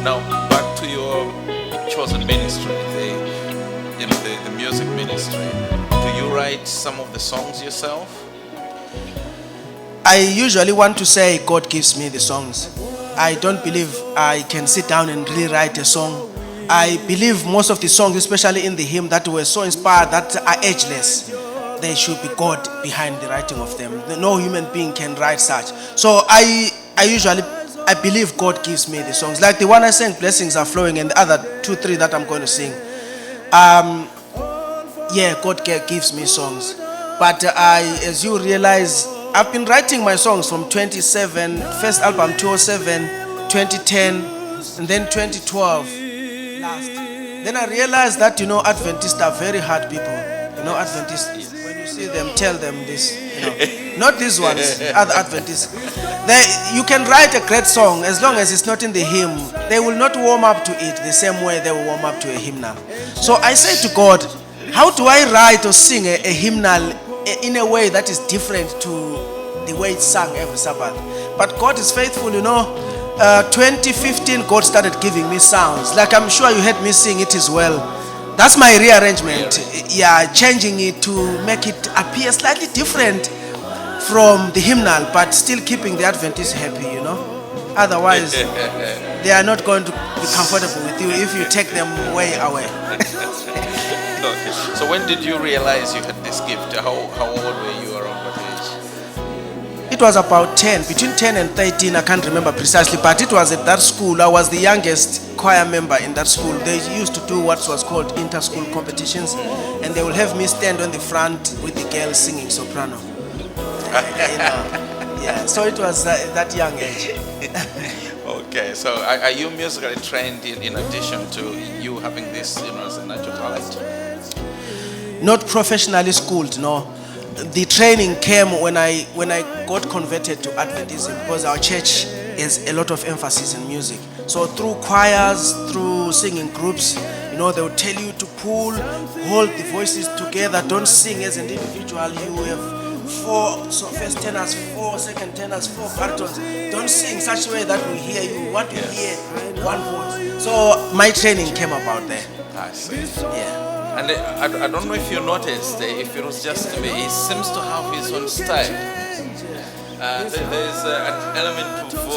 Now, back to your chosen ministry, the music ministry. Do you write some of the songs yourself? I usually want to say God gives me the songs. I don't believe I can sit down and really write a song. I believe most of the songs, especially in the hymn, that were so inspired, that are ageless, there should be God behind the writing of them. No human being can write such. So I believe God gives me the songs. Like the one I sang, Blessings Are Flowing, and the other 2, 3 that I'm going to sing. God gives me songs. But as you realize, I've been writing my songs from 27, first album 2007, 2010, and then 2012 last. Then I realized that, Adventists are very hard people. Adventists, when you see them, tell them this. Not these ones, other Adventists. You can write a great song as long as it's not in the hymn. They will not warm up to it the same way they will warm up to a hymnal. So I say to God, how do I write or sing a hymnal in a way that is different to the way it's sung every Sabbath? But God is faithful, 2015, God started giving me sounds. Like I'm sure you heard me sing it as well. That's my rearrangement. Changing it to make it appear slightly different from the hymnal, but still keeping the Adventists happy, Otherwise, they are not going to be comfortable with you if you take them way away. Okay. So when did you realize you had this gift? How old were you, around what age? It was about 10, between 10 and 13, I can't remember precisely, but it was at that school. I was the youngest choir member in that school. They used to do what was called inter-school competitions, and they will have me stand on the front with the girls singing soprano. So it was that young age. Okay, so are you musically trained in addition to you having this, as a natural talent? Not professionally schooled, no. The training came when I got converted to Adventism, because our church has a lot of emphasis in music. So through choirs, through singing groups, they will tell you to hold the voices together. Don't sing as an individual. You have 4 first tenors, 4 second tenors, 4 baritons. Don't sing such a way that we hear you. We want to hear one voice. So my training came about there. I see. Yeah. And I don't know if you noticed, if it was just me, he seems to have his own style. There's an element of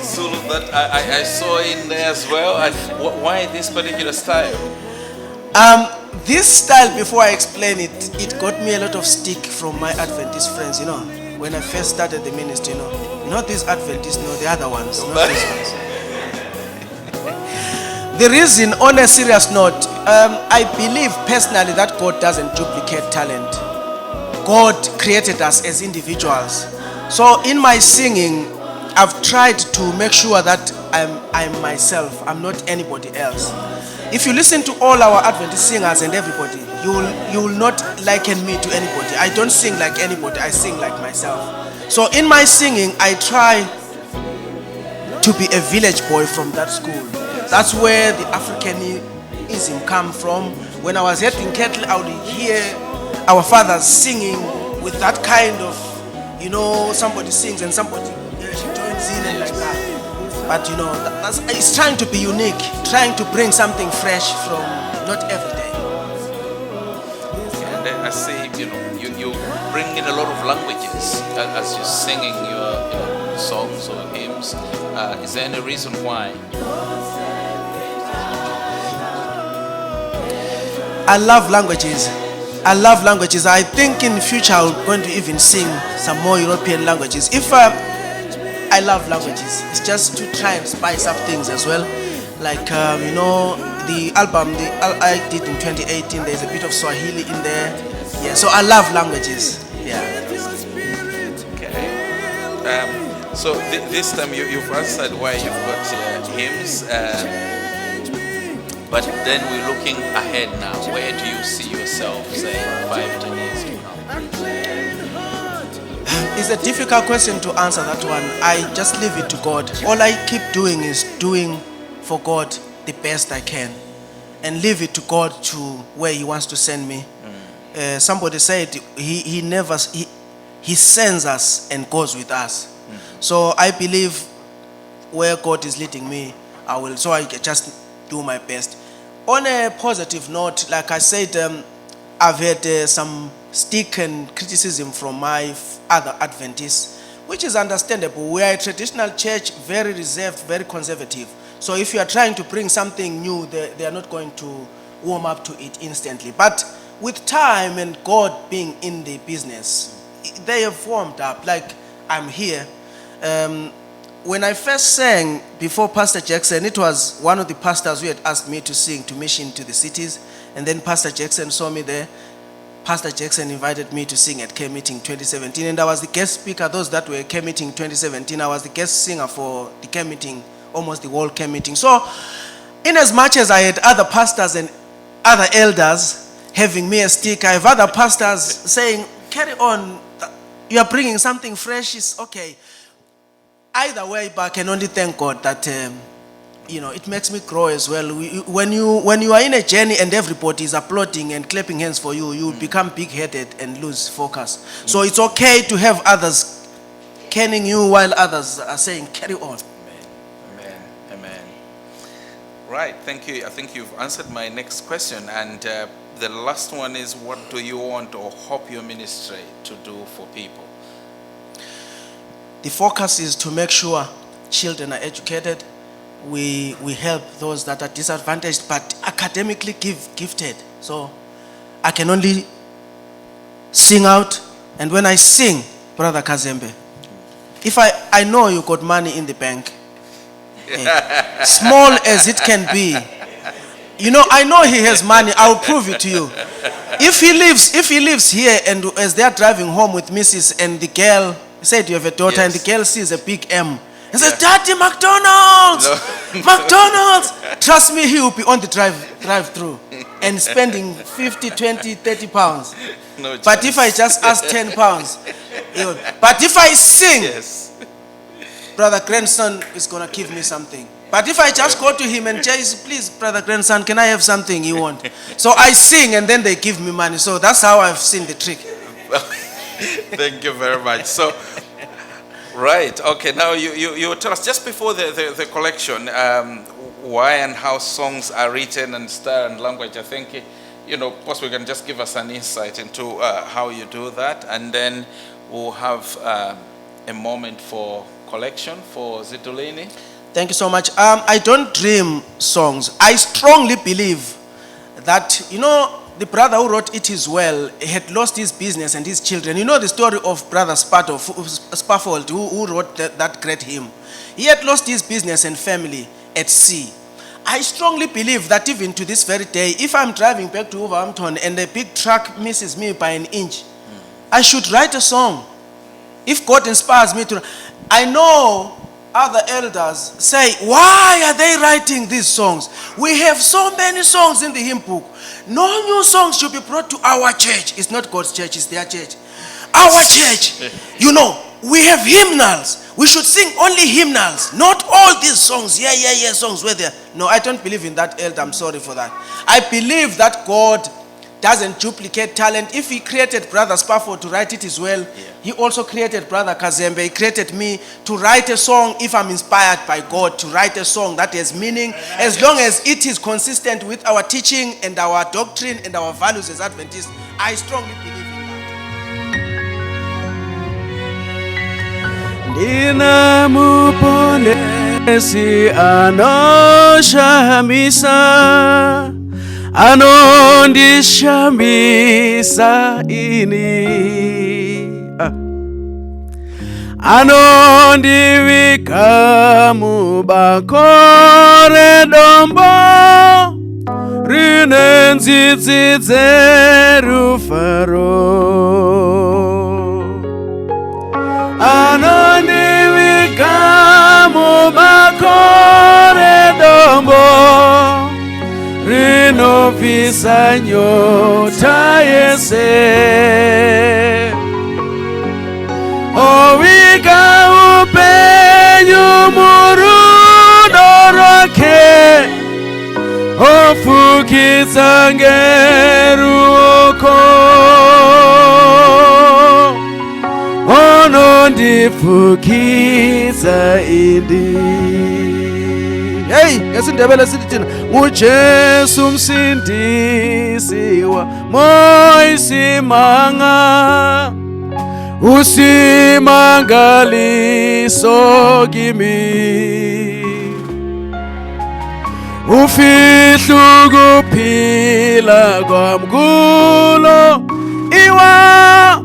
Zulu that I saw in there as well. And why this particular style? This style, before I explain it, it got me a lot of stick from my Adventist friends, when I first started the ministry, not these Adventists, no, the other ones, not these ones. The reason, on a serious note, I believe personally that God doesn't duplicate talent. God created us as individuals. So in my singing, I've tried to make sure that I'm myself. I'm not anybody else. If you listen to all our Adventist singers and everybody, you will not liken me to anybody. I don't sing like anybody. I sing like myself. So in my singing, I try to be a village boy from that school. That's where the Africanism come from. When I was herding cattle, I would hear our fathers singing with that kind of, somebody sings and somebody joins in and like that. But it's trying to be unique, trying to bring something fresh from not every day. And I see, you bring in a lot of languages as you're singing your songs or hymns. Is there any reason why? I love languages. I think in the future I'm going to even sing some more European languages. I love languages. It's just to try and spice up things as well. Like, the album I did in 2018, there's a bit of Swahili in there. Yeah, so I love languages. Yeah. Okay. So this time you've answered why you've got hymns. But then we're looking ahead now. Where do you see yourself, say, 5-10 years to come? It's a difficult question to answer, that one. I just leave it to God. All I keep doing is doing for God the best I can, and leave it to God to where He wants to send me. Somebody said He sends us and goes with us. So I believe where God is leading me, So I can just do my best. On a positive note, like I said, I've had some stick and criticism from my other Adventists, which is understandable. We are a traditional church, very reserved, very conservative. So if you are trying to bring something new, they are not going to warm up to it instantly. But with time and God being in the business, they have warmed up. Like, I'm here. When I first sang before Pastor Jackson, it was one of the pastors who had asked me to sing to mission to the cities. And then Pastor Jackson saw me there. Pastor Jackson invited me to sing at K Meeting 2017. And I was the guest speaker. Those that were K Meeting 2017, I was the guest singer for the K Meeting, almost the whole K Meeting. So, in as much as I had other pastors and other elders having me a stick, I have other pastors saying, carry on, you are bringing something fresh, it's okay. Either way, but I can only thank God that, it makes me grow as well. When you are in a journey and everybody is applauding and clapping hands for you, you become big-headed and lose focus. So it's okay to have others caning you while others are saying, carry on. Amen. Amen. Right, thank you. I think you've answered my next question. And the last one is, what do you want or hope your ministry to do for people? The focus is to make sure children are educated. We help those that are disadvantaged but academically gifted. So I can only sing out, and when I sing, Brother Kazembe, if I know you got money in the bank, small as it can be, I know he has money, I'll prove it to you. If he lives here, and as they are driving home with Mrs. and the girl, said you have a daughter, and the girl sees a big M and says, Daddy, McDonald's! No. McDonald's! Trust me, he will be on the drive-through and spending 50, 20, 30 pounds. No, but if I just ask 10 pounds, but if I sing, brother grandson is going to give me something. But if I just go to him and say, please, brother grandson, can I have something you want? So I sing and then they give me money. So that's how I've seen the trick. Thank you very much. So, right, okay, now you tell us, just before the collection, why and how songs are written and style and language. I think, possibly you can just give us an insight into how you do that, and then we'll have a moment for collection for Zitulini. Thank you so much. I don't dream songs. I strongly believe that, the brother who wrote It Is Well had lost his business and his children. You know the story of Brother Spaffold, who wrote that great hymn. He had lost his business and family at sea. I strongly believe that even to this very day, if I'm driving back to Wolverhampton and a big truck misses me by an inch, I should write a song. If God inspires me to, I know other elders say, why are they writing these songs? We have so many songs in the hymn book. No new songs should be brought to our church. It's not God's church, it's their church. Our church, we have hymnals. We should sing only hymnals, not all these songs. Yeah, songs where they're. No, I don't believe in that, elder. I'm sorry for that. I believe that God doesn't duplicate talent. If he created Brother Spafford to write It Is Well, he also created Brother Kazembe. He created me to write a song if I'm inspired by God, to write a song that has meaning, as long as it is consistent with our teaching and our doctrine and our values as Adventists. I strongly believe in Nina muponesi anoshamisa anondishamisa ini anondiwika mubakore dombo rinenzidzidze rufaro anondiwika mubakore dombo rinovisa nyota yese owika upenyu murudo rwake ofukidza ngeruoko onondifukidza ini. Hey! ngesindebele sithi thina nguJesu msindisi moyisimanga usimangaliso kimi ufihlu kuphila kwamkulo iwa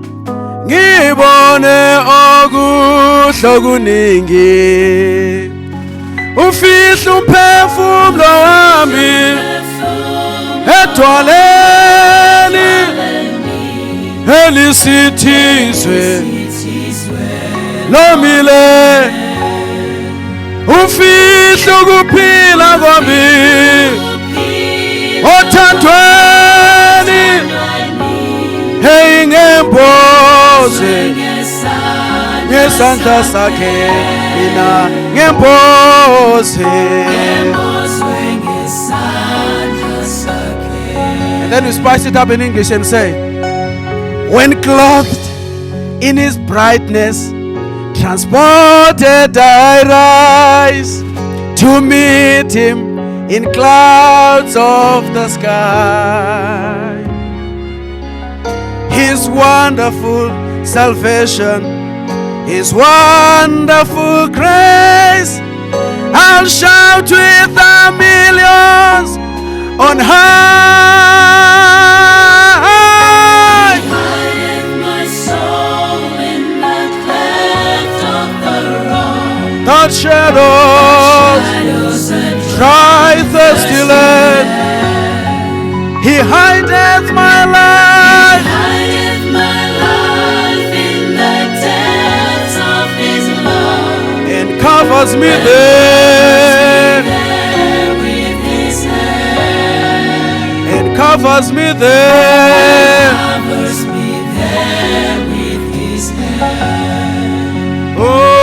ngibone okuhle kuningi ufihlu umphefumulo wami edwaleni elisithizwe lomile ufihlu kuphila kwami othandweni hey ngemboze ngesandla sakhe mina ngemboze. And then we spice it up in English and say, when clothed in his brightness, transported I rise to meet him in clouds of the sky. His wonderful salvation, his wonderful grace, I'll shout with the millions on high. My soul in the cleft of the rock. That shadows dry thirsty land. He hideth my life. Hideth my life in the depths of his love. And covers me there. With his hand. And covers me there. Covers me there with his hand. Oh.